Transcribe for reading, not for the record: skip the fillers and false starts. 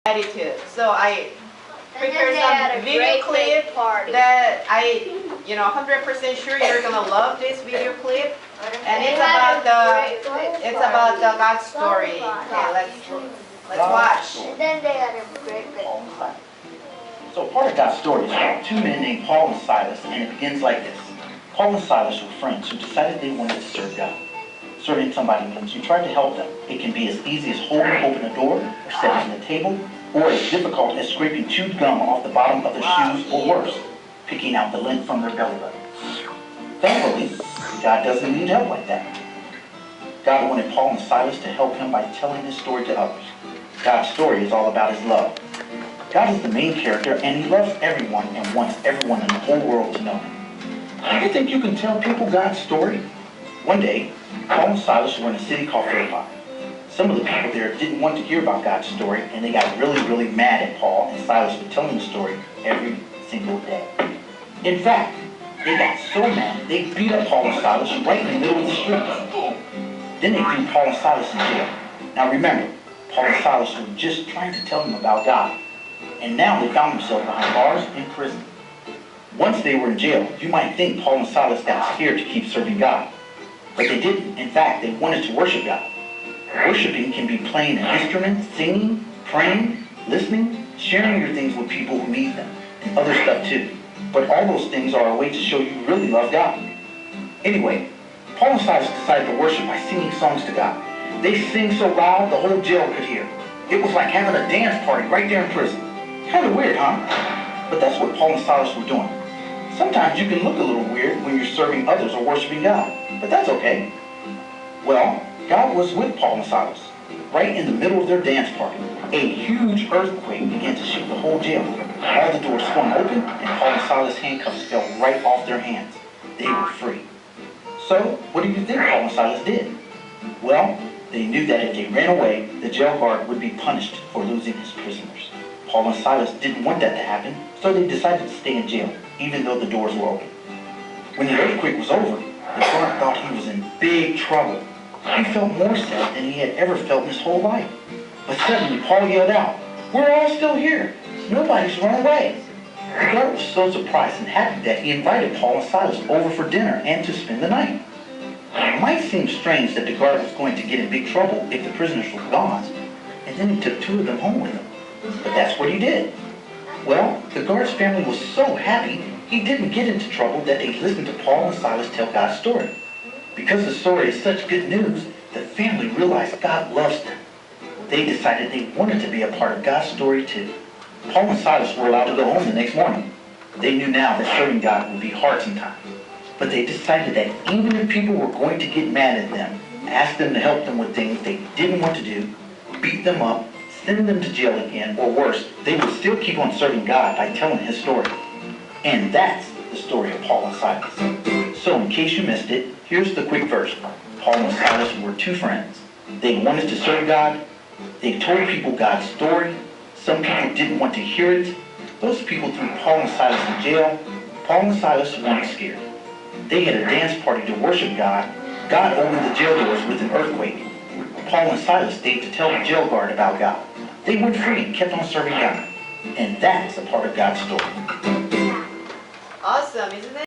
attitude. So I prepared some video clip that you know, 100% sure you're gonna love this video clip. And it's about the God story. Okay, let's watch. And then they had a great big party. So part of God's story is about two men named Paul and Silas, and it begins like this. Paul and Silas were friends who decided they wanted to serve God. Serving somebody means you try to help them. It can be as easy as holding open a door or setting the table, or as difficult as scraping chewed gum off the bottom of their shoes, or worse, picking out the lint from their belly button. Thankfully, God doesn't need help like that. God wanted Paul and Silas to help him by telling his story to others. God's story is all about his love. God is the main character, and he loves everyone and wants everyone in the whole world to know him. You think you can tell people God's story? One day, Paul and Silas were in a city called Philippi. Some of the people there didn't want to hear about God's story, and they got really mad at Paul and Silas for telling the story every single day. In fact, they got so mad, they beat up Paul and Silas right in the middle of the street. Then they threw Paul and Silas in jail. Now remember, Paul and Silas were just trying to tell them about God, and now they found themselves behind bars in prison. Once they were in jail, you might think Paul and Silas got scared to keep serving God. But they didn't. In fact, they wanted to worship God. Worshiping can be playing an instrument, singing, praying, listening, sharing your things with people who need them, and other stuff too. But all those things are a way to show you really love God. Anyway, Paul and Silas decided to worship by singing songs to God. They sing so loud the whole jail could hear. It was like having a dance party right there in prison. Kind of weird, huh? But that's what Paul and Silas were doing. Sometimes you can look a little weird when you're serving others or worshiping God, but that's okay. Well, God was with Paul and Silas. Right in the middle of their dance party, a huge earthquake began to shake the whole jail. All the doors swung open, and Paul and Silas' handcuffs fell right off their hands. They were free. So, what do you think Paul and Silas did? Well, they knew that if they ran away, the jail guard would be punished for losing his prisoners. Paul and Silas didn't want that to happen, so they decided to stay in jail, even though the doors were open. When the earthquake was over, the guard thought he was in big trouble. He felt more sad than he had ever felt in his whole life. But suddenly Paul yelled out, "We're all still here. Nobody's run away." The guard was so surprised and happy that he invited Paul and Silas over for dinner and to spend the night. It might seem strange that the guard was going to get in big trouble if the prisoners were gone, and then he took two of them home with him. But that's what he did. Well, the guard's family was so happy he didn't get into trouble that they listened to Paul and Silas tell God's story. Because the story is such good news, the family realized God loves them. They decided they wanted to be a part of God's story too. Paul and Silas were allowed to go home the next morning. They knew now that serving God would be hard sometimes. But they decided that even if people were going to get mad at them, ask them to help them with things they didn't want to do, beat them up, send them to jail again, or worse, they would still keep on serving God by telling his story. And that's the story of Paul and Silas. So in case you missed it, here's the quick version. Paul and Silas were two friends. They wanted to serve God. They told people God's story. Some people didn't want to hear it. Those people threw Paul and Silas in jail. Paul and Silas weren't scared. They had a dance party to worship God. God opened the jail doors with an earthquake. Paul and Silas stayed to tell the jail guard about God. They went free and kept on serving God. And that's a part of God's story.